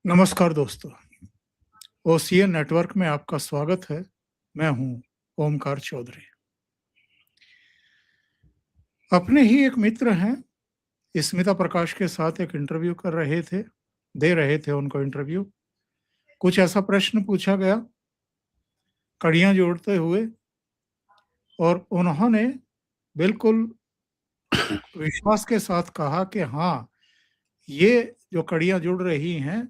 नमस्कार दोस्तों, OCA network में आपका स्वागत है। मैं हूं ओमकार चौधरी। अपने ही एक मित्र हैं, स्मिता प्रकाश के साथ एक इंटरव्यू कर रहे थे, दे रहे थे उनको इंटरव्यू। कुछ ऐसा प्रश्न पूछा गया, कड़ियाँ जोड़ते हुए, और उन्होंने बिल्कुल विश्वास के साथ कहा कि हाँ, ये जो कड़ियाँ जुड़ रही हैं,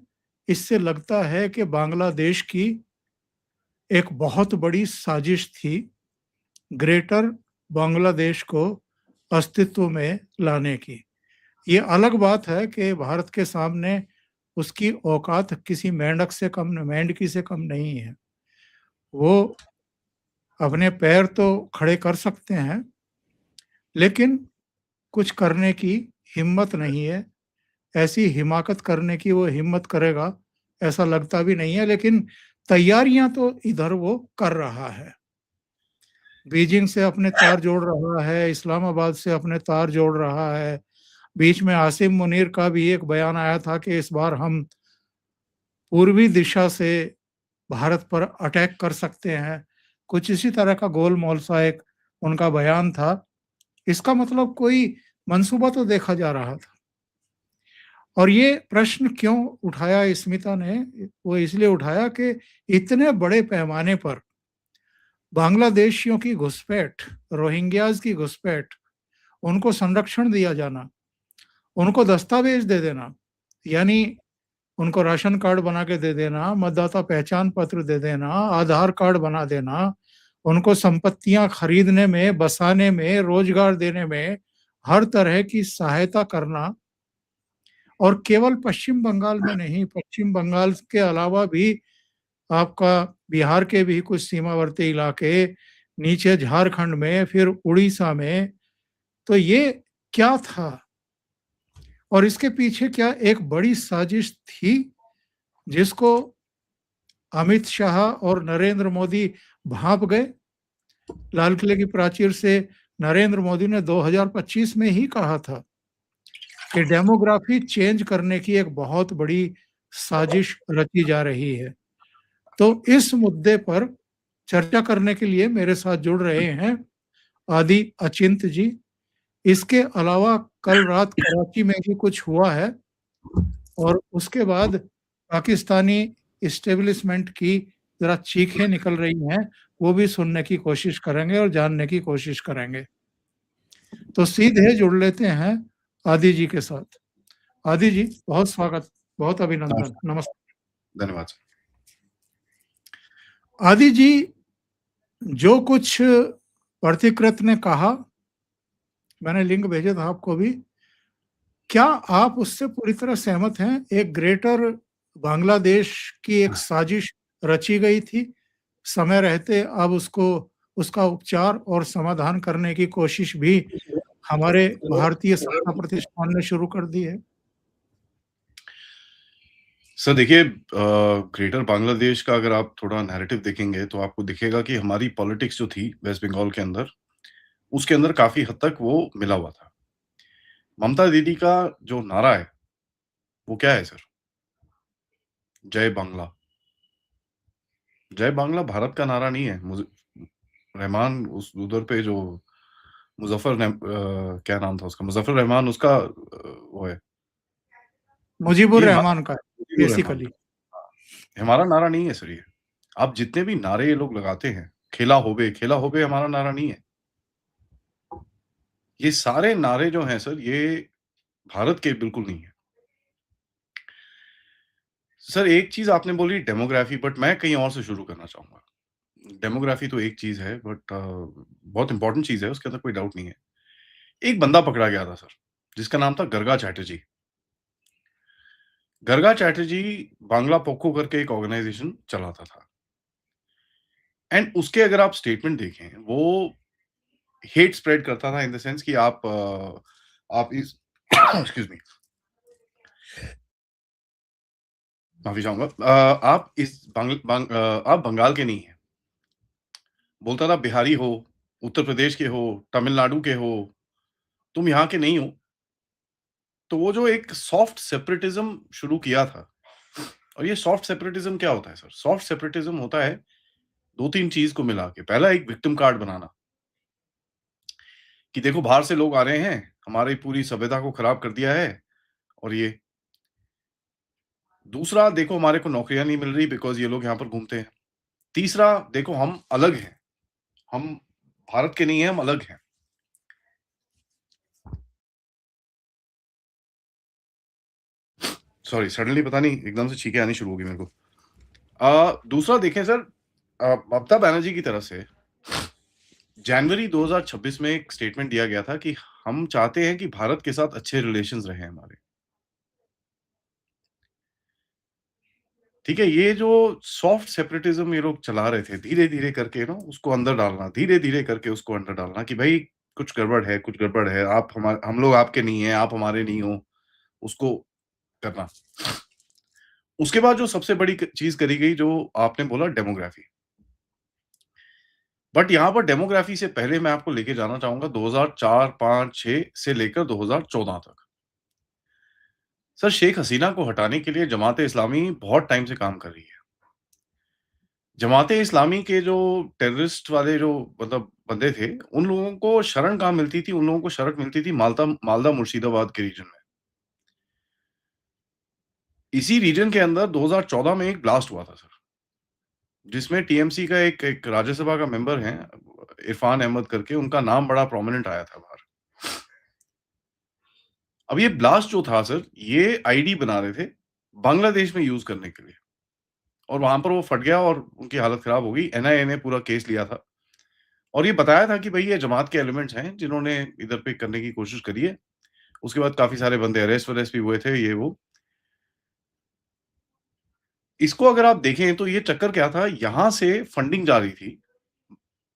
इससे लगता है कि बांग्लादेश की एक बहुत बड़ी साजिश थी, ग्रेटर बांग्लादेश को अस्तित्व में लाने की। ये अलग बात है कि भारत के सामने उसकी औकात किसी मेंढक से कम मेंढकी से कम नहीं है। वो अपने पैर तो खड़े कर सकते हैं, लेकिन कुछ करने की हिम्मत नहीं है। ऐसी हिमाकत करने की वो हिम्मत करेगा, ऐसा लगता भी नहीं है, लेकिन तैयारियां तो इधर वो कर रहा है। बीजिंग से अपने तार जोड़ रहा है, इस्लामाबाद से अपने तार जोड़ रहा है। बीच में आसिम मुनीर का भी एक बयान आया था कि इस बार हम पूर्वी दिशा से भारत पर अटैक कर सकते हैं। कुछ इसी तरह का गोलमोल सा एक उनका बयान था। इसका मतलब कोई मंसूबा तो देखा जा रहा था। और ये प्रश्न क्यों उठाया स्मिता ने? वो इसलिए उठाया कि इतने बड़े पैमाने पर बांग्लादेशियों की घुसपैठ, रोहिंग्याज की घुसपैठ, उनको संरक्षण दिया जाना, उनको दस्तावेज दे देना, यानी उनको राशन कार्ड बना के दे देना, मतदाता पहचान पत्र दे देना, आधार कार्ड बना देना, उनको संपत्तियां खरीदने में, बसाने में, रोजगार देने में हर तरह की सहायता करना। और केवल पश्चिम बंगाल में नहीं, पश्चिम बंगाल के अलावा भी आपका बिहार के भी कुछ सीमावर्ती इलाके, नीचे झारखंड में, फिर उड़ीसा में। तो ये क्या था और इसके पीछे क्या एक बड़ी साजिश थी, जिसको अमित शाह और नरेंद्र मोदी भांप गए। लाल किले की प्राचीर से नरेंद्र मोदी ने 2025 में ही कहा था कि डेमोग्राफी चेंज करने की एक बहुत बड़ी साजिश रची जा रही है। तो इस मुद्दे पर चर्चा करने के लिए मेरे साथ जुड़ रहे हैं आदि अचिंत जी। इसके अलावा कल रात कराची में भी कुछ हुआ है, और उसके बाद पाकिस्तानी इस्टेब्लिशमेंट की जरा चीखें निकल रही हैं, वो भी सुनने की कोशिश करेंगे और जानने की कोशिश करेंगे। तो सीधे जुड़ लेते हैं आदि जी के साथ। आदि जी, बहुत स्वागत, बहुत अभिनंदन, नमस्कार। नमस्कार। धन्यवाद सर। आदि जी, जो कुछ प्रतिकृत ने कहा, मैंने लिंक भेजा था आपको भी, क्या आप उससे पूरी तरह सहमत हैं? एक ग्रेटर बांग्लादेश की एक साजिश रची गई थी, समय रहते अब उसको, उसका उपचार और समाधान करने की कोशिश भी हमारे भारतीय सत्ता प्रतिष्ठान ने शुरू कर दी है। सर देखिए, ग्रेटर बांग्लादेश का अगर आप थोड़ा नैरेटिव देखेंगे तो आपको दिखेगा कि हमारी पॉलिटिक्स जो थी वेस्ट बंगाल के अंदर, उसके अंदर काफ़ी हद तक वो मिला हुआ था। ममता दीदी का जो नारा है, वो क्या है सर? जय बांग्ला। जय बांग्ला भारत का नारा नहीं है। रहमान उस उधर पे जो क्या नाम था उसका? मुज़फ़्फ़र रहमान उसका वो है। मुजीबुर ये रहमान का मुजीबुर रहमान बेसिकली। का। हाँ, हमारा नारा नहीं है सर ये। आप जितने भी नारे ये लोग लगाते हैं, खेला होबे हमारा नारा नहीं है। ये सारे नारे जो हैं सर, ये भारत के बिल्कुल नहीं है। सर एक चीज़ आपने बोली डेमोग्राफी, बट मैं कहीं और से शुरू करना चाहूँगा। डेमोग्राफी तो एक चीज़ है, बट बहुत इम्पोर्टेंट चीज़ है, उसके अंदर कोई डाउट नहीं है। एक बंदा पकड़ा गया था सर, जिसका नाम था गर्गा चैटर्जी। गर्गा चैटर्जी बांग्ला पोक्को करके एक ऑर्गनाइज़ेशन चलाता था। एंड उसके अगर आप स्टेटमेंट देखें, वो हेट स्प्रेड करता था इन द सेंस कि आप इस एक्सक्यूज़ मी, माफ़ी चाहूँगा। आप बंगाल के नहीं हैं। बोलता था बिहारी हो, उत्तर प्रदेश के हो, तमिलनाडु के हो, तुम यहाँ के नहीं हो। तो वो जो एक सॉफ्ट सेपरेटिज़्म शुरू किया था, और ये सॉफ्ट सेपरेटिज्म क्या होता है सर? सॉफ्ट सेपरेटिज्म होता है 2-3 चीज़ को मिला के। पहला एक विक्टिम कार्ड बनाना, कि देखो बाहर से लोग आ रहे हैं, हमारी पूरी सभ्यता को खराब कर दिया है और ये। दूसरा, देखो हमारे को नौकरियाँ नहीं मिल रही बिकॉज़ ये लोग यहाँ पर घूमते हैं। तीसरा, देखो हम अलग हैं, हम भारत के नहीं हैं, हम अलग हैं। सॉरी, सडनली पता नहीं एकदम से छींकें आनी शुरू हो गई मेरे को। दूसरा देखें सर, ममता बनर्जी की तरफ से जनवरी 2026 में एक स्टेटमेंट दिया गया था कि हम चाहते हैं कि भारत के साथ अच्छे रिलेशंस रहें हमारे। ठीक है? ये जो सॉफ्ट सेपरेटिज्म ये लोग चला रहे थे, धीरे-धीरे करके ना उसको अंदर डालना, धीरे-धीरे करके उसको अंदर डालना कि भई कुछ गड़बड़ है, हम लोग आपके नहीं हैं, आप हमारे नहीं हो, उसको करना। उसके बाद जो सबसे बड़ी चीज़ करी गई जो आपने बोला डेमोग्राफी। बट यहाँ पर डेमोग्राफी से पहले मैं आपको लेके जाना चाहूँगा 2004, 5, 6 से लेकर 2014 तक। सर, शेख हसीना को हटाने के लिए जमात-ए-इस्लामी बहुत टाइम से काम कर रही है। जमात-ए-इस्लामी के जो टेररिस्ट वाले जो मतलब बंदे थे, उन लोगों को शरण कहाँ मिलती थी? उन लोगों को शरण मिलती थी मालदा मुर्शिदाबाद के रीजन में। इसी रीजन के अंदर 2014 में एक ब्लास्ट हुआ था सर, जिसमें टीएमसी का एक एक राज्यसभा का मेंबर हैं, इरफान अहमद करके, उनका नाम बड़ा प्रोमिनेंट आया था बाहर। अब ये ब्लास्ट जो था सर, ये आईडी बना रहे थे, बांग्लादेश में यूज़ करने के लिए, और वहाँ पर वो फट गया और उनकी हालत खराब हो गई। एनआईए ने पूरा केस लिया था और ये बताया था कि भई ये जमात के एलिमेंट्स हैं, जिन्होंने इधर पे करने की कोशिश करी है। उसके बाद काफ़ी सारे बंदे अरेस्ट-वरेस्ट भी हुए थे, ये वो। इसको अगर आप देखें तो ये चक्कर क्या था, यहाँ से फंडिंग जा रही थी,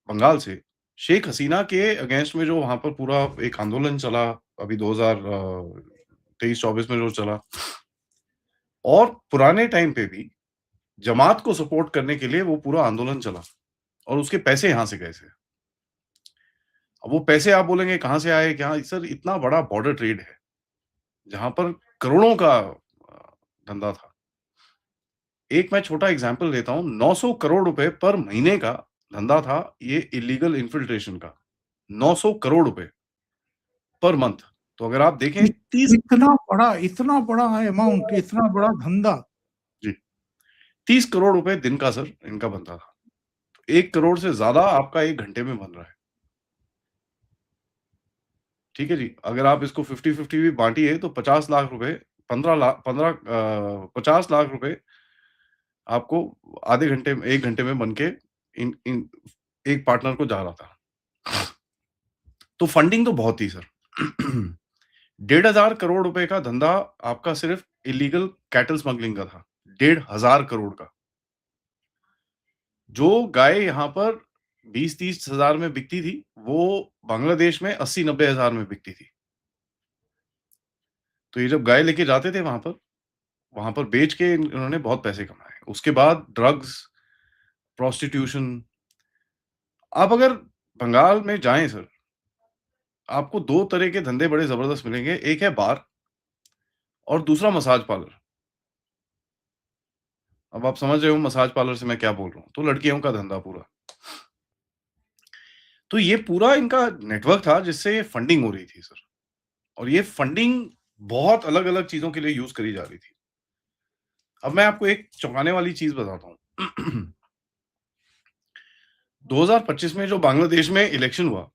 बंगाल से, शेख हसीना के अगेंस्ट में जो वहाँ पर पूरा एक आंदोलन चला, अभी 2023-24 में जो चला, और पुराने टाइम पे भी जमात को सपोर्ट करने के लिए वो पूरा आंदोलन चला और उसके पैसे यहाँ से गए थे। अब वो पैसे आप बोलेंगे कहाँ से आए, क्या? सर, इतना बड़ा बॉर्डर ट्रेड है, जहाँ पर करोड़ों का धंधा था। एक मैं छोटा एग्ज़ाम्पल देता हूँ, 900 करोड़ रुपए पर महीने का धंधा था ये इल्लीगल इन्फिल्ट्रेशन का, 900 करोड़ रुपए पर मंथ। तो अगर आप देखें इत 30 इतना बड़ा अमाउंट, इतना बड़ा धंधा। जी, 30 करोड़ रुपए दिन का सर इनका बनता था। 1 करोड़ से ज़्यादा आपका 1 घंटे में बन रहा है। ठीक है जी? अगर आप इसको 50-50 भी बाँटिए तो 50 लाख रुपए, 50 लाख रुपए आपको आधे घंटे में, 1 घंटे में बन के इन इन एक पार्टनर को जा रहा था। तो फंडिंग तो बहुत थी सर। 1,500 करोड़ रुपए का धंधा आपका सिर्फ इल्लीगल कैटल स्मगलिंग का था। 1,500 करोड़ का। जो गाय यहाँ पर 20-30 हज़ार में बिकती थी, वो बांग्लादेश में 80-90 हज़ार में बिकती थी। तो ये जब गाय लेके जाते थे वहाँ पर बेच के इन्होंने बहुत पैसे कमाए। उसके बाद ड्रग्स, प्रोस्टिट्यूशन। आप अगर बंगाल में जाएँ सर, आपको 2 तरह के धंधे बड़े ज़बरदस्त मिलेंगे। एक है बार और दूसरा मसाज पार्लर। अब आप समझ रहे हो मसाज पार्लर से मैं क्या बोल रहा हूँ। तो लड़कियों का धंधा पूरा। तो ये पूरा इनका नेटवर्क था जिससे फंडिंग हो रही थी सर, और ये फंडिंग बहुत अलग-अलग चीज़ों के लिए यूज़ करी जा रही थी। अब मैं आपको एक चौंकाने वाली चीज़ बताता हूँ। 2025 में जो बांग्लादेश में इलेक्शन हुआ,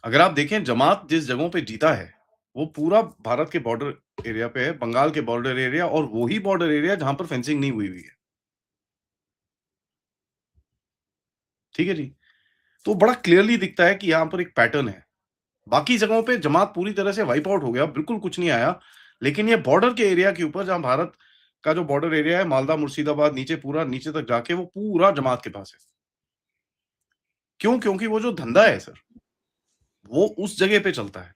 अगर आप देखें जमात जिस जगहों पे जीता है, वो पूरा भारत के बॉर्डर एरिया पे है, बंगाल के बॉर्डर एरिया, और वो ही बॉर्डर एरिया जहाँ पर फेंसिंग नहीं हुई है। ठीक है जी? तो बड़ा क्लियरली दिखता है कि यहाँ पर एक पैटर्न है। बाकी जगहों पे जमात पूरी तरह से वाइप आउट हो गया, बिल्कुल कुछ नहीं आया। लेकिन ये बॉर्डर के एरिया के ऊपर, जहाँ भारत का जो बॉर्डर एरिया है, मालदा, मुर्शिदाबाद, नीचे पूरा नीचे तक जाके वो पूरा जमात के पास है। क्यों? क्योंकि वो जो धंधा है सर, वो उस जगह पे चलता है।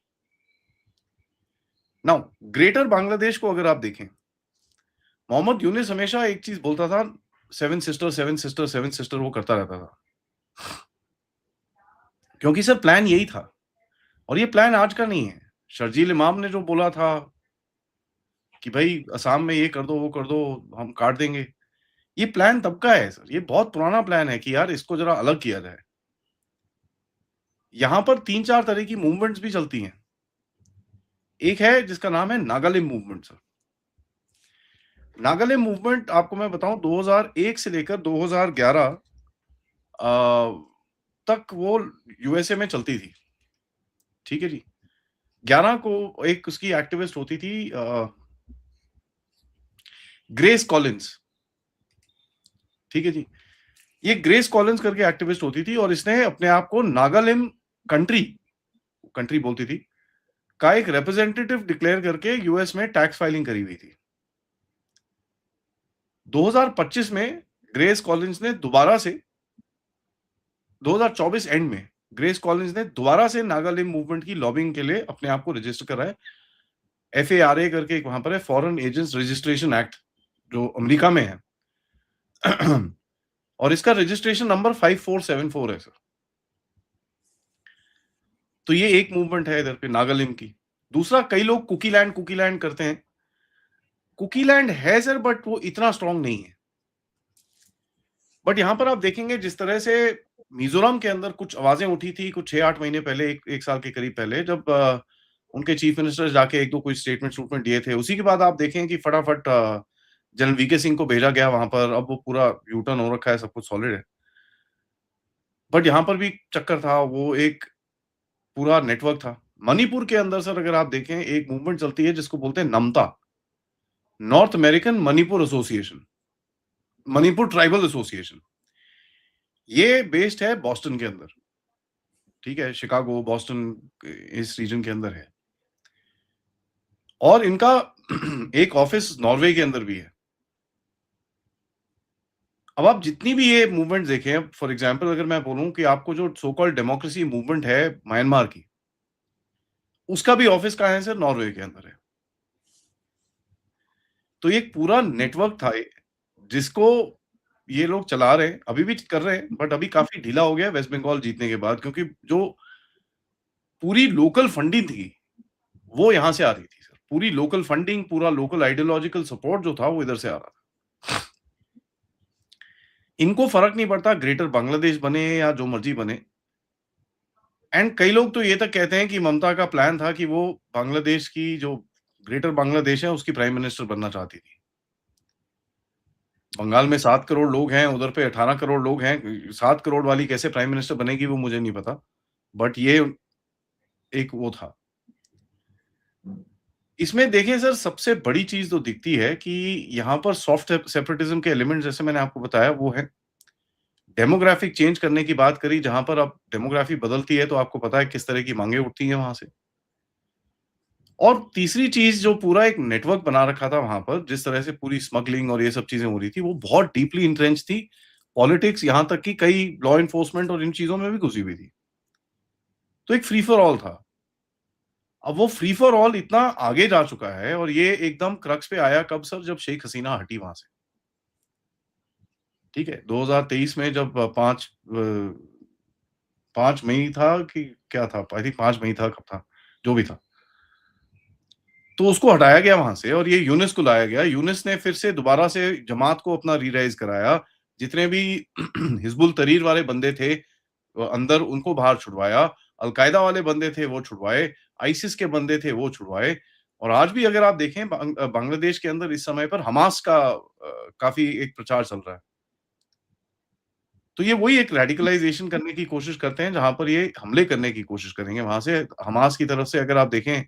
नाउ ग्रेटर बांग्लादेश को अगर आप देखें, मोहम्मद यूनिस हमेशा एक चीज़ बोलता था, 7 सिस्टर, 7 सिस्टर, 7 सिस्टर, वो करता रहता था। क्योंकि सर प्लान यही था, और ये प्लान आज का नहीं है। शर्जील इमाम ने जो बोला था कि भाई असम में ये कर दो, वो कर दो, हम काट देंगे। ये प्लान तब का है सर, ये बहुत पुराना प्लान है कि यार इसको ज़रा अलग किया जाए। यहाँ पर 3-4 तरह की मूवमेंट्स भी चलती हैं। एक है जिसका नाम है Nagaland movement sir. Nagaland movement आपको मैं बताऊँ 2001 से लेकर 2011 तक वो यूएसए में चलती थी। ठीक है जी। 11 को एक उसकी एक्टिविस्ट होती थी ग्रेस कॉलिन्स। ठीक है जी। ये ग्रेस कॉलिन्स करके एक्टिविस्ट होती थी और इसने अपने आप को नागालैंड कंट्री कंट्री बोलती थी का एक रिप्रेजेंटेटिव डिक्लेयर करके यूएस में टैक्स फाइलिंग करी हुई थी। 2025 में ग्रेस कॉलिन्स ने दोबारा से 2024 एंड में ग्रेस कॉलिन्स ने दोबारा से नागालैंड मूवमेंट की लॉबिंग के लिए अपने आप को रजिस्टर कराया। एफएआरए करके एक वहां पर है, फॉरेन एजेंट्स रजिस्ट्रेशन एक्ट, जो अमेरिका में है। और इसका रजिस्ट्रेशन नंबर 5474 है सर। तो ये एक मूवमेंट है इधर पे नागालैंड की। दूसरा, कई लोग कुकीलैंड करते हैं। कुकीलैंड है सर, बट वो इतना स्ट्रांग नहीं है। बट यहां पर आप देखेंगे जिस तरह से मिजोरम के अंदर कुछ आवाजें उठी थी कुछ 6-8 महीने पहले, एक साल के करीब पहले, जब उनके चीफ मिनिस्टर जाके एक दो कोई स्टेटमेंट दिए थे। उसी के बाद आप देखें कि फटाफट जनरल वीके सिंह को भेजा गया वहां पर। अब वो पूरा यूटर्न हो रखा है, सब कुछ सॉलिड है। बट यहाँ पर भी चक्कर था, वो एक पूरा नेटवर्क था। मणिपुर के अंदर सर अगर आप देखें, एक मूवमेंट चलती है जिसको बोलते हैं NAMTA, north American Manipur association, Manipur tribal association. ये बेस्ड है बॉस्टन के अंदर। ठीक है, शिकागो, बॉस्टन, इस रीजन के अंदर है। और इनका एक ऑफिस नॉर्वे के अंदर भी है। अब आप जितनी भी ये मूवमेंट देखें, फॉर एग्जांपल अगर मैं बोलूं कि आपको जो सो कॉल्ड डेमोक्रेसी मूवमेंट है म्यांमार की, उसका भी ऑफिस कहाँ है सर? नॉर्वे के अंदर है। तो एक पूरा नेटवर्क था जिसको ये लोग चला रहे हैं, अभी भी कर रहे हैं, बट अभी काफी ढीला हो गया वेस्ट बंगाल जीतने के बाद, क्योंकि जो पूरी लोकल फंडिंग थी वो यहां से आ रही थी सर। पूरी लोकल फंडिंग, पूरा लोकल आइडियोलॉजिकल सपोर्ट जो था वो इधर से आ रहा था। इनको फर्क नहीं पड़ता ग्रेटर बांग्लादेश बने या जो मर्जी बने। एंड कई लोग तो ये तक कहते हैं कि ममता का प्लान था कि वो बांग्लादेश की जो ग्रेटर बांग्लादेश है उसकी प्राइम मिनिस्टर बनना चाहती थी। बंगाल में 7 करोड़ लोग हैं, उधर पे 18 करोड़ लोग हैं। 7 करोड़ वाली कैसे प्राइम मिनिस्टर बनेगी वो मुझे नहीं पता। बट ये एक वो था। इसमें देखें सर, सबसे बड़ी चीज़ तो दिखती है कि यहाँ पर सॉफ्ट सेपरेटिज्म के एलिमेंट्स, जैसे मैंने आपको बताया, वो है। डेमोग्राफिक चेंज करने की बात करी, जहाँ पर अब डेमोग्राफी बदलती है तो आपको पता है किस तरह की माँगें उठती हैं वहाँ से। और तीसरी चीज़, जो पूरा एक नेटवर्क बना रखा था वहाँ पर, जिस तरह से पूरी स्मगलिंग और ये सब चीज़ें हो रही थी, वो बहुत डीपली एंट्रेंच थी। पॉलिटिक्स, यहाँ तक कि कई लॉ एनफोर्समेंट और इन चीज़ों में भी घुसी हुई थी। तो एक फ्री फॉर ऑल था। अब वो फ्री फॉर ऑल इतना आगे जा चुका है और ये एकदम क्रक्स पे आया कब सर? जब शेख हसीना हटी वहाँ से। ठीक है? 2023 में जब 5 मई था कि क्या था? आई थिंक 5 मई था, कब था? जो भी था। तो उसको हटाया गया वहाँ से और ये यूनिस को लाया गया। यूनिस ने फिर से दोबारा से जमात को अपना री-राइज़ कराया। जितने भी हिज़्बुल तहरीर वाले बंदे थे अंदर, उनको बाहर छुड़वाया। अल-कायदा वाले बंदे थे वो छुड़वाए, आईसिस के बंदे थे वो छुड़वाए। और आज भी अगर आप देखें बांग्लादेश के अंदर इस समय पर हमास का काफ़ी एक प्रचार चल रहा है। तो ये वही एक रेडिकलाइज़ेशन करने की कोशिश करते हैं, जहाँ पर ये हमले करने की कोशिश करेंगे वहाँ से। हमास की तरफ से अगर आप देखें,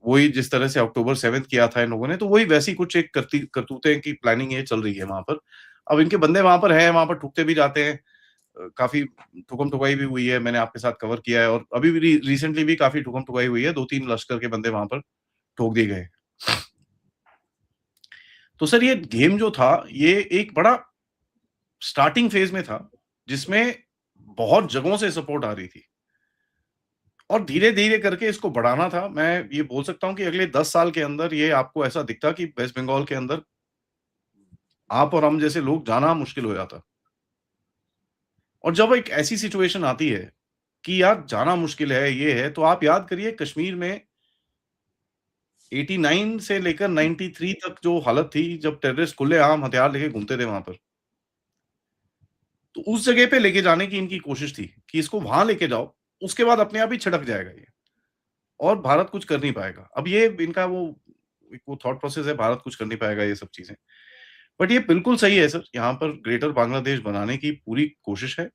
वही जिस तरह से अक्टूबर 7th किया था इन लोगों ने, तो वही वैसी कुछ एक करतूतें की प्लानिंग ये चल रही है वहाँ पर। अब इनके बंदे वहाँ पर हैं, वहाँ पर ठुकते भी जाते हैं। काफ़ी ठुकम-ठुकाई भी हुई है, मैंने आपके साथ कवर किया है। और अभी भी रिसेंटली भी काफ़ी ठुकम-ठुकाई हुई है, 2-3 लश्कर के बंदे वहाँ पर ठोक दिए गए। तो सर ये गेम जो था, ये एक बड़ा स्टार्टिंग फेज़ में था, जिसमें बहुत जगहों से सपोर्ट आ रही थी। और धीरे-धीरे करके इसको बढ़ाना था। मैं ये बोल सकता हूँ कि अगले 10 साल के अंदर ये आपको ऐसा दिखता कि वेस्ट बंगाल के अंदर आप और हम जैसे लोग जाना मुश्किल हो जाता। और जब एक ऐसी सिचुएशन आती है कि यार जाना मुश्किल है, ये है, तो आप याद करिए कश्मीर में 89 से लेकर 93 तक जो हालत थी, जब टेररिस्ट खुलेआम हथियार लेके घूमते थे वहाँ पर, तो उस जगह पे लेके जाने की इनकी कोशिश थी कि इसको वहाँ लेके जाओ, उसके बाद अपने आप ही छिड़क जाएगा ये और भारत कुछ कर नहीं पाएगा। अब ये इनका वो थॉट प्रोसेस है, भारत कुछ कर नहीं पाएगा ये सब चीज़ें। बट ये बिल्कुल सही है सर, यहाँ पर ग्रेटर बांग्लादेश बनाने की पूरी कोशिश है।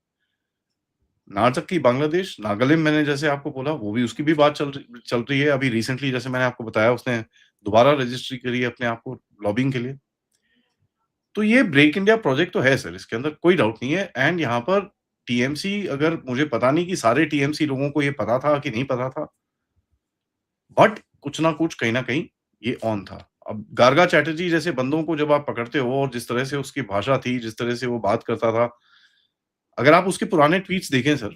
ना तक कि बांग्लादेश, नागालैंड मैंने जैसे आपको बोला, वो भी उसकी भी बात चल रही है। अभी रिसेंटली जैसे मैंने आपको बताया, उसने दोबारा रजिस्ट्री करी है अपने आप को लॉबिंग के लिए। तो ये ब्रेक इंडिया प्रोजेक्ट तो है सर, इसके अंदर कोई डाउट नहीं है। एंड यहाँ पर टीएमसी, अगर मुझे पता नहीं कि सारे टीएमसी लोगों को ये पता था कि नहीं पता था, बट कुछ ना कुछ कहीं न कहीं ये ऑन था। अब गार्गा चैटर्जी जैसे बंदों को जब आप पकड़ते हो और जिस तरह से उसकी भाषा थी, जिस तरह से वो बात करता था, अगर आप उसके पुराने ट्वीट्स देखें सर,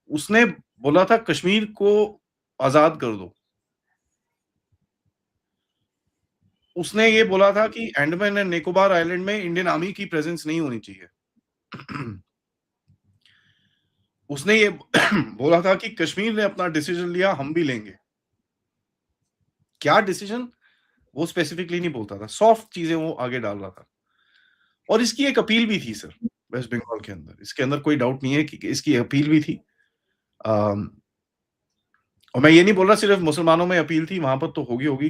उसने बोला था कश्मीर को आज़ाद कर दो। उसने ये बोला था कि अंडमान एंड निकोबार आइलैंड में इंडियन आर्मी की प्रेजेंस नहीं होनी चाहिए। उसने ये बोला था कि कश्मीर ने अपना डिसीजन लिया, हम भी लेंगे। क्या डिसीजन, वो स्पेसिफिकली नहीं बोलता था, सॉफ्ट चीजें वो आगे डाल रहा था। और इसकी एक अपील भी थी सर, वेस्ट बंगाल के अंदर, इसके अंदर कोई डाउट नहीं है कि इसकी अपील भी थी। अम, और मैं ये नहीं बोल रहा सिर्फ मुसलमानों में अपील थी, वहां पर तो होगी,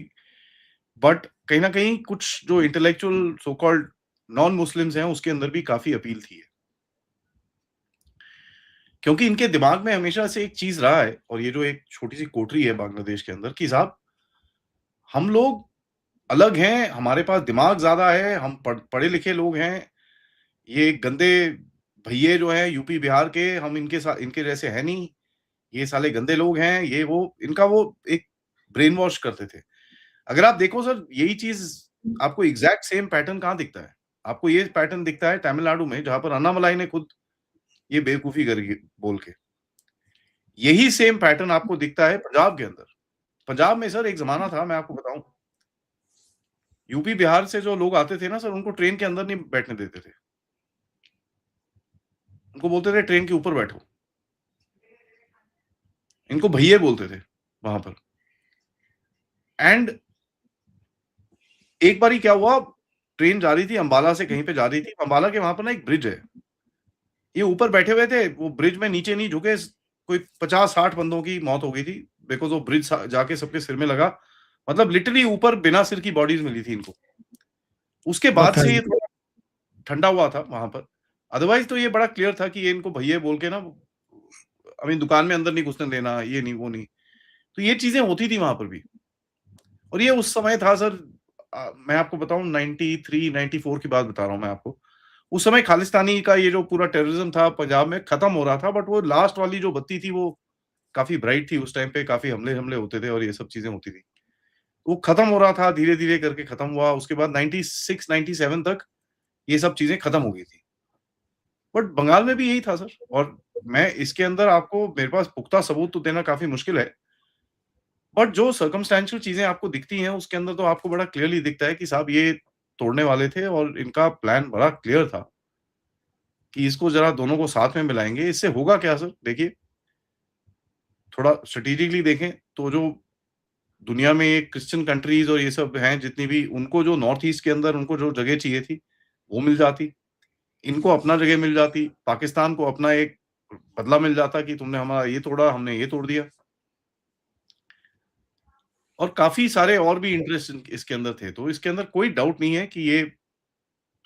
बट कहीं ना कहीं कुछ जो intellectual so called non Muslims हैं, उसके अंदर भी काफी अपील थी। क्योंकि इनके दिमाग में हमेशा से एक चीज रहा है, और ये जो एक छोटी सी कोठरी है बांग्लादेश के अंदर, कि साहब हम लोग अलग हैं, हमारे पास दिमाग ज्यादा है, हम पढ़े लिखे लोग हैं, ये गंदे भैये जो हैं यूपी बिहार के, हम इनके साथ इनके जैसे है नहीं, ये साले गंदे लोग हैं, ये वो इनका वो एक ब्रेन वॉश करते थे। अगर आप देखो सर, यही चीज आपको एग्जैक्ट सेम पैटर्न कहाँ दिखता है? आपको ये पैटर्न दिखता है तमिलनाडु में, जहां पर अन्नामलाई ने खुद ये बेवकूफी करी बोल के। यही सेम पैटर्न आपको दिखता है पंजाब के अंदर। पंजाब में सर एक जमाना था, मैं आपको बताऊं, यूपी बिहार से जो लोग आते थे ना सर, उनको ट्रेन के अंदर नहीं बैठने देते थे। उनको बोलते थे ट्रेन के ऊपर बैठो। इनको भैये बोलते थे वहां पर। एंड एक बारी क्या हुआ, ट्रेन जा रही थी अंबाला से कहीं पे जा रही थी, अंबाला के वहां पर ना एक ब्रिज है, ये ऊपर बैठे हुए थे, वो ब्रिज में नीचे नहीं झुके, कोई 50-60 बंदों की मौत हो गई थी, बिकॉज वो ब्रिज जाके सबके सिर में लगा। मतलब लिटरली ऊपर बिना सिर की बॉडीज मिली थी इनको। उसके बाद से ये बताइए। थोड़ा ठंडा हुआ था वहां पर। अदरवाइज तो ये बड़ा क्लियर था कि ये इनको भैया बोल के ना, अभी दुकान में अंदर नहीं घुसने देना, ये नहीं वो नहीं। तो ये चीजें होती थी वहां पर भी। और ये उस समय था सर, मैं आपको बताऊं 93 94 की बात बता रहा हूं मैं आपको। उस समय खालिस्तानी का ये जो पूरा टेररिज्म था पंजाब में खत्म हो रहा था, बट वो लास्ट वाली जो बत्ती थी वो काफी ब्राइट थी। उस टाइम पे काफी हमले हमले होते थे और ये सब चीजें होती थी। वो खत्म हो रहा था, धीरे धीरे करके खत्म हुआ। उसके बाद 96 97 तक ये सब चीजें खत्म हो गई थी। बट बंगाल में भी यही था सर। और मैं इसके अंदर आपको, मेरे पास पुख्ता सबूत तो देना काफी मुश्किल है, बट जो सर्कमस्टेंशियल चीजें आपको दिखती हैं उसके अंदर तो आपको बड़ा क्लियरली दिखता है कि साहब ये तोड़ने वाले थे और इनका प्लान बड़ा क्लियर था कि इसको जरा दोनों को साथ में मिलाएंगे। इससे होगा क्या सर, देखिए थोड़ा स्ट्रेटेजिकली देखें तो, जो दुनिया में ये क्रिश्चियन कंट्रीज और ये सब हैं जितनी भी, उनको जो नॉर्थ ईस्ट के अंदर उनको जो जगह चाहिए थी वो मिल जाती, इनको अपना जगह मिल जाती, पाकिस्तान को अपना एक बदला मिल जाता कि तुमने हमारा ये तोड़ा, हमने ये तोड़ दिया। और काफी सारे और भी इंटरेस्ट इसके अंदर थे। तो इसके अंदर कोई डाउट नहीं है कि ये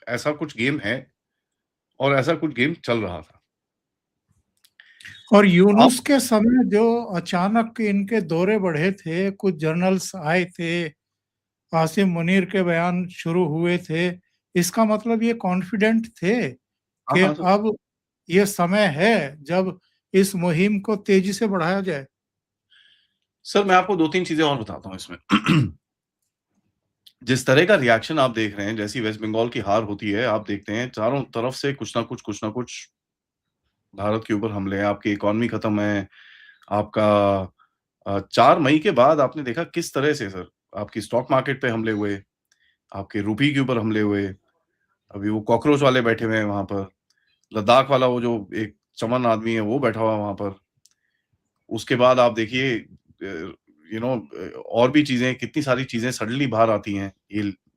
ऐसा कुछ गेम है और ऐसा कुछ गेम चल रहा था। और आप यूनुस के समय जो अचानक इनके दौरे बढ़े थे, कुछ जर्नल्स आए थे, आसिम मुनीर के बयान शुरू हुए थे, इसका मतलब ये कॉन्फिडेंट थे हाँ, कि हाँ सर। अब ये समय है जब इस मुहिम को तेजी से बढ़ाया जाए। सर मैं आपको 2-3 चीजें और बताता हूँ इसमें। जिस तरह का रिएक्शन आप देख रहे हैं, जैसी वेस्ट बंगाल की हार होती है, आप देखते हैं चारों तरफ से कुछ ना कुछ भारत के ऊपर हमले हैं। आपकी इकोनॉमी खत्म है। आपका 4 मई के बाद आपने देखा किस तरह से सर आपकी स्टॉक मार्केट पे हमले हुए, आपके रुपये के ऊपर हमले हुए। अभी वो कॉकरोच वाले बैठे हुए हैं वहाँ पर। लद्दाख वाला वो जो एक चमन आदमी है वो बैठा हुआ है वहाँ पर। उसके बाद आप देखिए और भी चीज़ें, कितनी सारी चीज़ें सडनली बाहर आती हैं।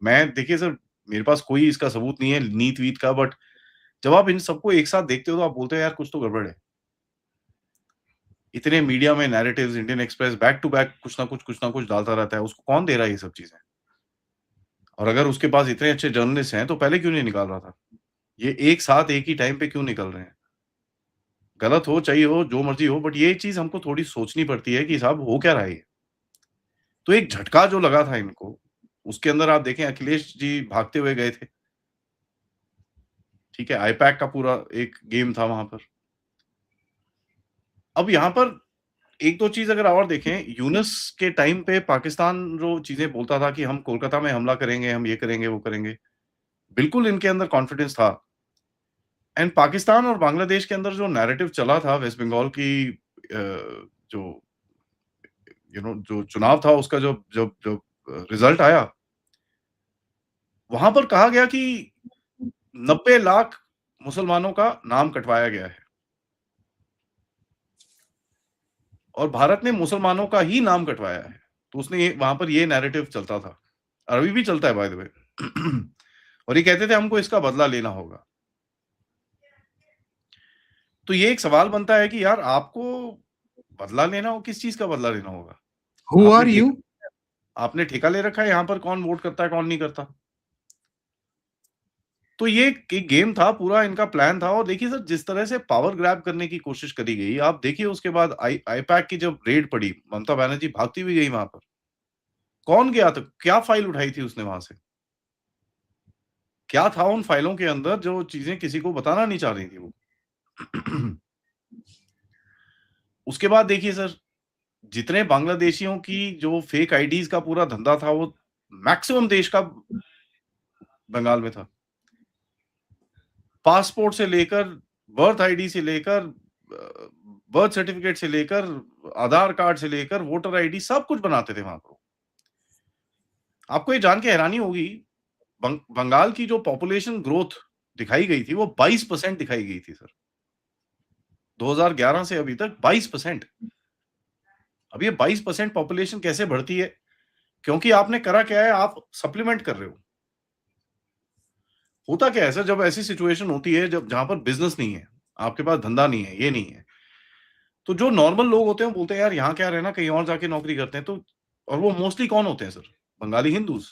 मैं देखिए सर, मेरे पास कोई इसका सबूत नहीं है नीत-वीत का, बट जब आप इन सबको एक साथ देखते हो तो आप बोलते हो यार कुछ तो गड़बड़ है। इतने मीडिया में narratives, Indian Express back to back कुछ ना कुछ डालता रहता है। उसको कौन दे रहा है ये सब चीज़ें? और अगर उसके पास इतने अच्छे जर्नलिस्ट हैं तो पहले क्यों नहीं निकाल रहा था? ये एक साथ एक ही टाइम पे क्यों निकल रहे हैं? गलत हो, सही हो, जो मर्ज़ी हो, बट ये चीज़ हमको थोड़ी सोचनी पड़ती है कि साहब हो क्या रहा है ये? तो एक झटका जो लगा था इनको, उसके अंदर आप देखें अखिलेश जी भागते हुए गए थे। ठीक है? आईपैक का पूरा एक गेम था वहाँ पर। अब यहाँ पर 1-2 चीज़ अगर और देखें, यूनुस के टाइम पे पाकिस्तान जो चीज़ें बोलता था कि हम कोलकाता में हमला करेंगे, हम ये करेंगे, वो करेंगे। बिल्कुल इनके अंदर कॉन्फिडेंस था। एंड पाकिस्तान और बांग्लादेश के अंदर जो नैरेटिव चला था वेस्ट बंगाल की जो जो चुनाव था उसका जब जब जब रिजल्ट आया, वहाँ पर कहा गया कि 90 लाख मुसलमानों का नाम कटवाया गया है और भारत ने मुसलमानों का ही नाम कटवाया है। तो उसने ये वहाँ पर ये नैरेटिव चलता था और अभी भी चलता है बाय द वे। और ये कहते थे हमको इसका बदला लेना होगा। तो ये एक सवाल बनता है कि यार आपको बदला लेना हो, किस चीज़ का बदला लेना होगा? हु आपने आर यू? आपने ठेका ले रखा है यहाँ पर कौन वोट करता है, कौन नहीं करता। तो ये एक गेम था, पूरा इनका प्लान था और देखिए सर जिस तरह से पावर ग्रैब करने की कोशिश करी गई, आप देखिए उसके बाद आईपैक की जब रेड पड़ी, ममता बनर्जी भागती हुई गई वहाँ पर। कौन गया था? क्या फाइल उठाई थी उसने वहाँ से? क्या था उन फाइलों के अंदर जो चीज़ें किसी को बताना नहीं चाह रही थी वो? उसके बाद देखिए सर, जितने बांग्लादेशियों की जो फेक आईडीज़ का पूरा धंधा था, वो मैक्सिमम देश का बंगाल में था। पासपोर्ट से लेकर, बर्थ आईडी से लेकर, बर्थ सर्टिफिकेट से लेकर, आधार कार्ड से लेकर, वोटर आईडी सब कुछ बनाते थे वहाँ पर। आपको ये जान के हैरानी होगी, बंगाल की जो पॉपुलेशन ग्रोथ दिखाई गई थी, वो 22% दिखाई गई थी सर। 2011 से अभी तक 22%। अब ये 22% पॉपुलेशन कैसे बढ़ती है? क्योंकि आपने करा क्या है, आप सप्लीमेंट कर रहे हो। होता क्या है सर, जब ऐसी सिचुएशन होती है जब जहाँ पर बिज़नेस नहीं है, आपके पास धंधा नहीं है, ये नहीं है, तो जो नॉर्मल लोग होते हैं वो बोलते हैं यार यहाँ क्या रहना, कहीं और जाके नौकरी करते हैं। तो और वो मोस्टली कौन होते हैं सर? बंगाली हिंदूज़।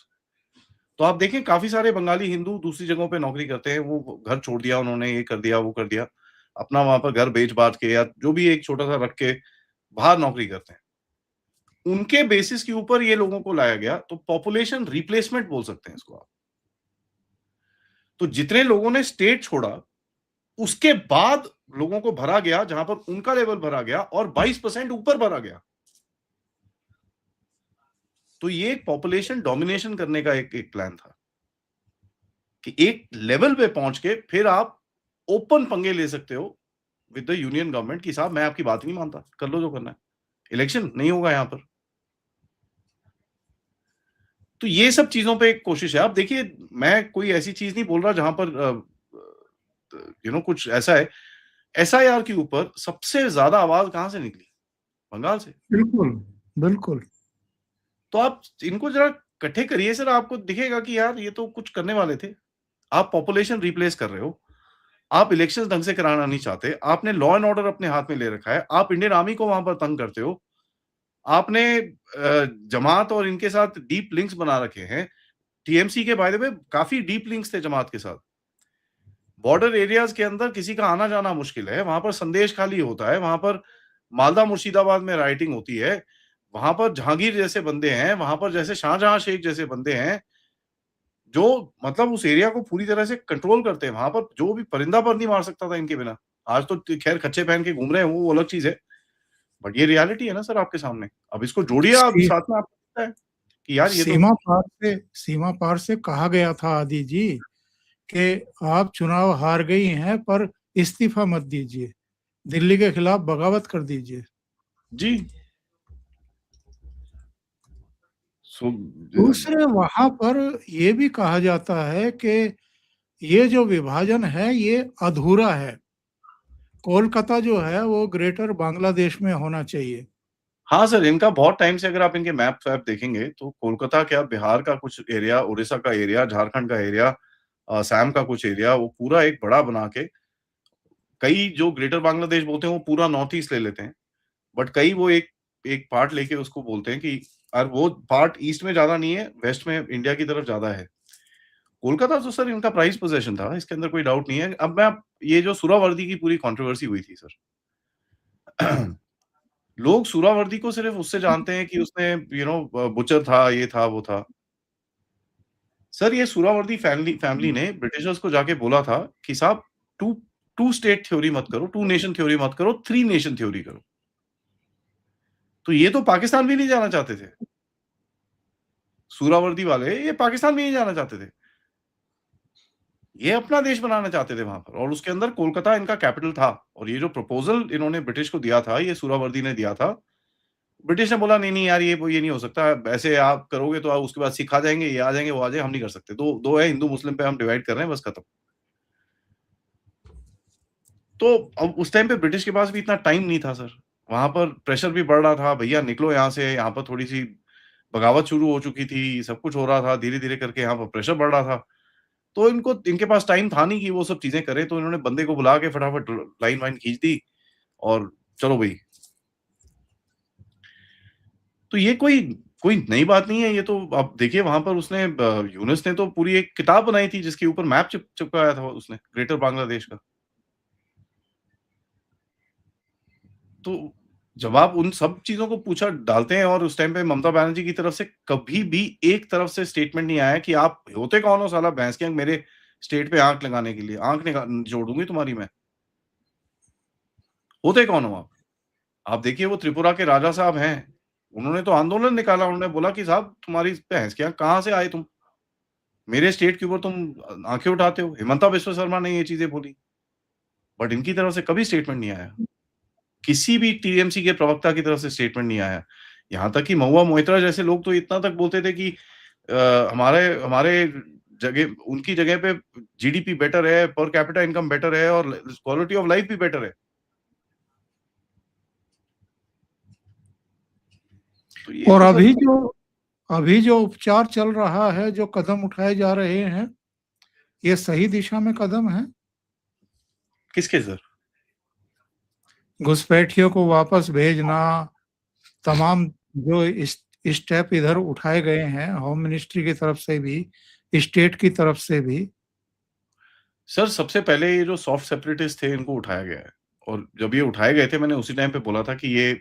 तो आप देखें काफ़ी सारे बंगाली हिंदू दूसरी जगहों पे नौकरी करते हैं, वो घर छोड़ दिया उन्होंने, ये कर दिया, वो कर दिया। अपना वहाँ पर घर बेच-बाच के या जो भी एक छोटा-सा रख के बाहर नौकरी करते हैं। उनके बेसिस के ऊपर ये लोगों को लाया गया, तो पॉपुलेशन रिप्लेसमेंट बोल सकते हैं इसको आप। तो जितने लोगों ने स्टेट छोड़ा, उसके बाद लोगों को भरा गया जहां पर उनका लेवल भरा गया और 22% ऊपर भरा गया। तो ये एक पॉपुलेशन डोमिनेशन करने का एक प्लान था कि एक लेवल पे पहुंच के फिर आप ओपन पंगे ले सकते हो विद द यूनियन गवर्नमेंट कि साहब मैं आपकी बात नहीं मानता, कर लो जो करना है, इलेक्शन नहीं होगा यहां पर। तो ये सब चीजों पे एक कोशिश है। आप देखिए, मैं कोई ऐसी चीज नहीं बोल रहा जहां पर कुछ ऐसा है। एसआईआर के ऊपर सबसे ज्यादा आवाज कहां से निकली? बंगाल से। बिल्कुल, बिल्कुल। तो आप इनको जरा इकट्ठे करिए सर, आपको दिखेगा कि यार ये तो कुछ करने वाले थे। आप पॉपुलेशन रिप्लेस कर रहे हो, आप इलेक्शंस ढंग से कराना नहीं चाहते, आपने लॉ एंड ऑर्डर अपने हाथ में ले रखा है, आप इंडियन आर्मी को वहां पर तंग करते हो, आपने जमात और इनके साथ डीप लिंक्स बना रखे हैं। टीएमसी के बाय द वे काफी डीप लिंक्स थे जमात के साथ। बॉर्डर एरियाज के अंदर किसी का आना जाना मुश्किल है, वहां पर संदेश खाली होता है, वहां पर मालदा मुर्शिदाबाद में राइटिंग होती है, वहां पर जहांगीर जैसे बंदे हैं, वहां पर जैसे शाहजहां शेख जैसे बंदे हैं, जो मतलब उस एरिया को पूरी तरह से कंट्रोल करते हैं। वहां पर जो भी परिंदा पर नहीं मार सकता था इनके बिना। आज तो खैर कच्चे पहन के घूम रहे हैं, वो अलग चीज है, बट ये रियलिटी है ना सर आपके सामने। अब इसको जोड़िए आप सी, साथ में, आपको लगता है कि यार ये तो सीमा पार से कहा गया था आदि जी कि आप चुनाव हार गई हैं पर इस्तीफा मत दीजिए, दिल्ली के खिलाफ बगावत कर दीजिए। जी। सो दूसरे वहां पर यह भी कहा जाता है कि ये जो विभाजन है ये अधूरा है, कोलकाता जो है वो ग्रेटर बांग्लादेश में होना चाहिए। हाँ सर, इनका बहुत टाइम से अगर आप इनके मैप-वैप देखेंगे तो कोलकाता क्या, बिहार का कुछ एरिया, उड़ीसा का एरिया, झारखंड का एरिया, असम का कुछ एरिया, वो पूरा एक बड़ा बना के, कई जो ग्रेटर बांग्लादेश बोलते हैं वो पूरा नॉर्थ ईस्ट ले लेते हैं। बट कई वो एक एक पार्ट लेके उसको बोलते हैं कि, और वो पार्ट ईस्ट में ज़्यादा नहीं है, वेस्ट में इंडिया की तरफ ज़्यादा है। कोलकाता तो सर इनका प्राइज़ पोज़ेशन था, इसके अंदर कोई डाउट नहीं है। अब मैं ये जो सुहरावर्दी की पूरी कंट्रोवर्सी हुई थी सर, लोग सुहरावर्दी को सिर्फ़ उससे जानते हैं कि उसने बुचर था, ये था, वो था। सर ये सुहरावर्दी फैमिली फैमिली ने ब्रिटिशर्स को जाके बोला था कि साहब, टू टू स्टेट थ्योरी मत करो, टू नेशन थ्योरी मत करो, थ्री नेशन थ्योरी करो। तो ये तो पाकिस्तान भी नहीं जाना चाहते थे। सुहरावर्दी वाले ये पाकिस्तान भी नहीं जाना चाहते थे। ये अपना देश बनाना चाहते थे वहाँ पर, और उसके अंदर कोलकाता इनका कैपिटल था, और ये जो प्रपोज़ल इन्होंने ब्रिटिश को दिया था, ये सुहरावर्दी ने दिया था। ब्रिटिश ने बोला, नहीं, नहीं यार, ये नहीं हो सकता। ऐसे आप करोगे तो उसके बाद सिख आ जाएँगे, ये आ जाएँगे, वो आ जाएँगे, हम नहीं कर सकते। 2 है, हिंदू-मुस्लिम पे हम डिवाइड कर रहे हैं, बस खत्म। तो अब उस टाइम पे ब्रिटिश के पास भी इतना टाइम नहीं था सर। वहाँ पर प्रेशर भी बढ़ रहा था, भैया निकलो यहाँ से, यहाँ पर थोड़ी-सी बगावत शुरू हो चुकी थी, सब कुछ हो रहा था, धीरे-धीरे करके यहाँ पर प्रेशर बढ़ रहा था। तो इनके पास टाइम था नहीं कि वो सब चीज़ें करें, तो इन्होंने बंदे को बुला के फटाफट लाइन-वाइन खींच दी और चलो भई। तो ये कोई कोई नई बात नहीं है, ये तो आप देखिए वहाँ पर उसने यूनुस ने तो पूरी एक किताब बनाई थी जिसके ऊपर मैप चिपकाया था उसने, ग्रेटर बांग्लादेश का। तो जब आप उन सब चीज़ों को पूछा डालते हैं, और उस टाइम पे ममता बनर्जी की तरफ से कभी भी एक तरफ से स्टेटमेंट नहीं आया कि आप होते कौन हो साला भैंस के, मेरे स्टेट पे आँख लगाने के लिए, आँख निचोड़ दूँगी तुम्हारी मैं। होते कौन हो आप? आप देखिए वो त्रिपुरा के राजा साहब हैं, उन्होंने तो आंदोलन निकाला, उन्होंने बोला कि साहब तुम्हारी भैंस के यहाँ कहाँ से आए तुम? मेरे स्टेट के ऊपर तुम आँखें उठाते हो। हिमंता बिस्वा शर्मा ने ये चीज़ें बोली, बट इनकी तरफ से कभी स्टेटमेंट नहीं आया। किसी भी टीएमसी के प्रवक्ता की तरफ से स्टेटमेंट नहीं आया। यहाँ तक कि महुआ मोइत्रा जैसे लोग तो इतना तक बोलते थे कि हमारे हमारे जगह उनकी जगह पे जीडीपी बेटर है, पर कैपिटा इनकम बेटर है, और क्वालिटी ऑफ लाइफ भी बेटर है। तो ये और तो सर अभी जो उपचार चल रहा है, जो कदम उठाए जा रहे हैं, ये सही दिशा में कदम है? किसके सर? घुसपैठियों को वापस भेजना, तमाम जो स्टेप इधर उठाए गए हैं, होम मिनिस्ट्री की तरफ से भी, स्टेट की तरफ से भी। सर सबसे पहले ये जो सॉफ्ट सेपरेटिस्ट थे इनको उठाया गया है, और जब ये उठाए गए थे मैंने उसी टाइम पे बोला था कि ये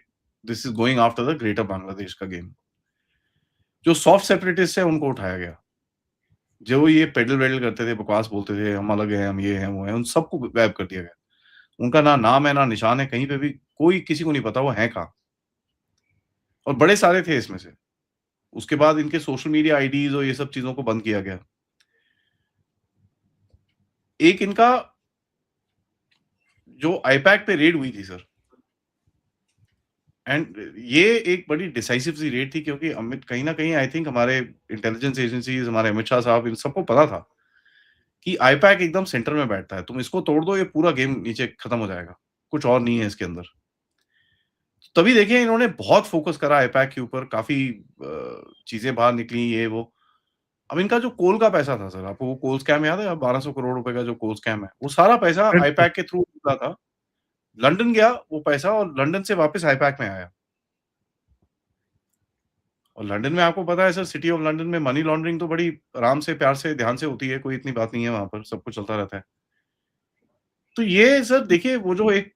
this is going after the greater Bangladesh का गेम। जो सॉफ्ट सेपरेटिस्ट है उनको उठाया गया। जो ये पेडल-वेडल करते थे, बकवास बोलते थे, हम अलग हैं, हम ये हैं, वो हैं, उन सबको गायब कर दिया गया। उनका ना नाम है, ना निशान है, कहीं पे भी कोई किसी को नहीं पता वो हैं कहाँ, और बड़े सारे थे इसमें से। उसके बाद इनके सोशल मीडिया आईडीज़ और ये सब चीज़ों को बंद किया गया। एक इनका जो आईपैक पे रेड हुई थी सर, एंड ये एक बड़ी डिसाइसिव सी रेड थी, क्योंकि अमित कहीं न कहीं आई थिंक हमारे इंटेलिजेंस एजेंसीज़, हमारे अमित शाह साहब, इन सबको पता था कि आईपैक एकदम सेंटर में बैठता है। तुम इसको तोड़ दो, ये पूरा गेम नीचे खत्म हो जाएगा। कुछ और नहीं है इसके अंदर। तभी देखिए इन्होंने बहुत फ़ोकस करा आईपैक के ऊपर, काफ़ी चीज़ें बाहर निकली, ये वो। अब इनका जो कोल का पैसा था सर, आपको वो कोल स्कैम याद है? 1200 करोड़ रुपए का जो कोल स्कैम है, वो सारा पैसा बिल्कुल। आईपैक के थ्रू निकला था। लंदन गया वो पैसा, और लंदन से वापस आईपैक में आया। और लंदन में आपको पता है सर, सिटी ऑफ लंदन में मनी लॉन्ड्रिंग तो बड़ी आराम से, प्यार से, ध्यान से होती है, कोई इतनी बात नहीं है वहाँ पर, सब कुछ चलता रहता है। तो ये सर देखिए वो जो एक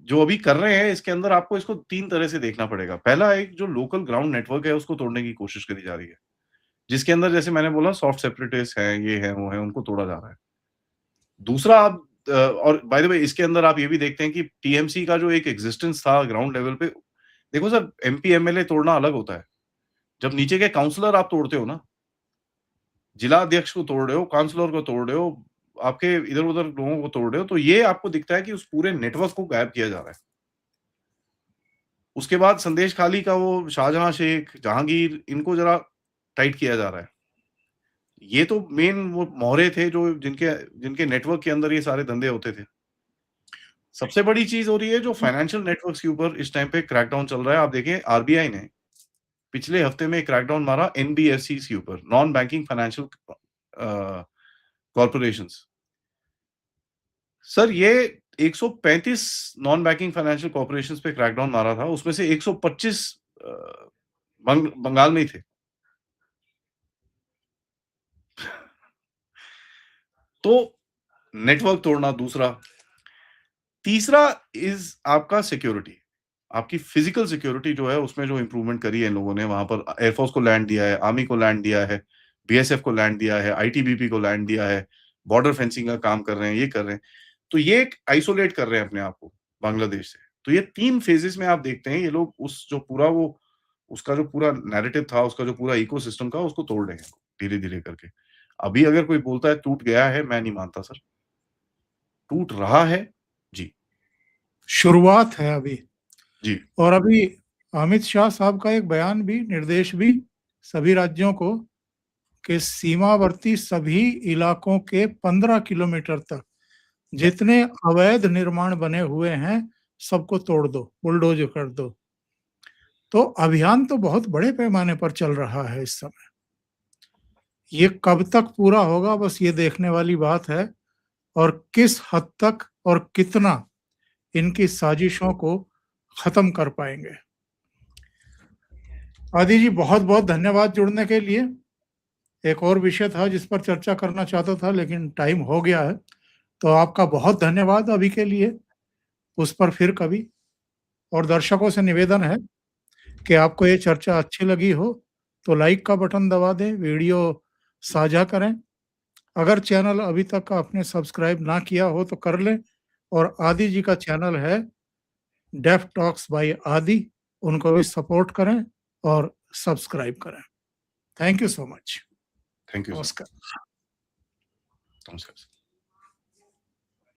जो अभी कर रहे हैं, इसके अंदर आपको इसको 3 तरह से देखना पड़ेगा। पहला, एक जो लोकल ग्राउंड नेटवर्क है उसको तोड़ने की कोशिश करी जा रही है। जिसके अंदर जैसे मैंने बोला सॉफ्ट सेपरेटिस्ट हैं, ये हैं, वो हैं, उनको तोड़ा जा रहा है। दूसरा आप और बाय द वे इसके अंदर आप ये भी देखते हैं कि टीएमसी का जो एक एक्जिस्टेंस था ग्राउंड लेवल पे, देखो सर एमपी, एमएलए तोड़ना अलग होता है। जब नीचे के काउंसलर आप तोड़ते हो ना, जिला अध्यक्ष को तोड़ रहे हो, काउंसलर को तोड़ रहे हो, आपके इधर-उधर लोगों को तोड़ रहे हो, तो ये आपको दिखता है कि उस पूरे नेटवर्क को गायब किया जा रहा है। उसके बाद संदेश खाली का वो शाहजहां शेख, जहांगीर, इनको ज़रा टाइट किया जा रहा है। ये तो मेन वो मोहरे थे जो जिनके जिनके नेटवर्क के अंदर ये सारे धंधे होते थे। सबसे बड़ी चीज़ हो रही है जो फाइनेंशियल नेटवर्क्स के ऊपर इस टाइम पे क्रैकडाउन चल रहा है। आप देखें आरबीआई ने पिछले हफ्ते में क्रैकडाउन मारा एनबीएफसीज़ के ऊपर, non banking financial corporations. Sir ये 135 नॉन बैंकिंग फाइनेंशियल कॉर्पोरेशंस पे क्रैकडाउन मारा था, उसमें से 125 बंगाल में ही थे। तो नेटवर्क तोड़ना दूसरा। तीसरा इज़ आपका सिक्योरिटी। आपकी फिजिकल सिक्योरिटी जो है उसमें जो इम्प्रूवमेंट करी है इन लोगों ने, वहाँ पर एयरफोर्स को लैंड दिया है, आर्मी को लैंड दिया है, बीएसएफ को लैंड दिया है, आईटीबीपी को लैंड दिया है, बॉर्डर फेंसिंग का काम कर रहे हैं, ये कर रहे हैं। तो ये एक आइसोलेट कर रहे हैं अपने आप को बांग्लादेश से। तो ये 3 फेजेज़ में आप देखते हैं ये लोग उस जो पूरा वो उसका जो पूरा नैरेटिव था, उसका जो पूरा इकोसिस्टम था उसको तोड़ रहे हैं धीरे-धीरे करके। अभी अगर कोई बोलता है टूट गया है, मैं नहीं मानता सर। टूट रहा है। जी, शुरुआत है अभी। जी, और अभी अमित शाह साहब का एक बयान भी, निर्देश भी सभी राज्यों को कि सीमावर्ती सभी इलाकों के 15 किलोमीटर तक जितने अवैध निर्माण बने हुए हैं सबको तोड़ दो, बुलडोज कर दो। तो अभियान तो बहुत बड़े पैमाने पर चल रहा है इस समय। ये कब तक पूरा होगा बस ये देखने वाली बात है, और किस हद तक और कितना इनकी साजिशों को खत्म कर पाएंगे। आदि जी बहुत बहुत धन्यवाद जुड़ने के लिए। एक और विषय था जिस पर चर्चा करना चाहता था लेकिन टाइम हो गया है, तो आपका बहुत धन्यवाद अभी के लिए। उस पर फिर कभी। और दर्शकों से निवेदन है कि आपको ये चर्चा अच्छी लगी हो तो लाइक का बटन दबा दें, वीडियो साझा करें। अगर चैनल अभी तक आपने सब्सक्राइब ना किया हो तो कर लें। और आदि जी का चैनल है डेफ टॉक्स बाय आदि, उनको भी सपोर्ट करें और सब्सक्राइब करें। Thank you so much. Thank you sir. नमस्कार। नमस्कार सर।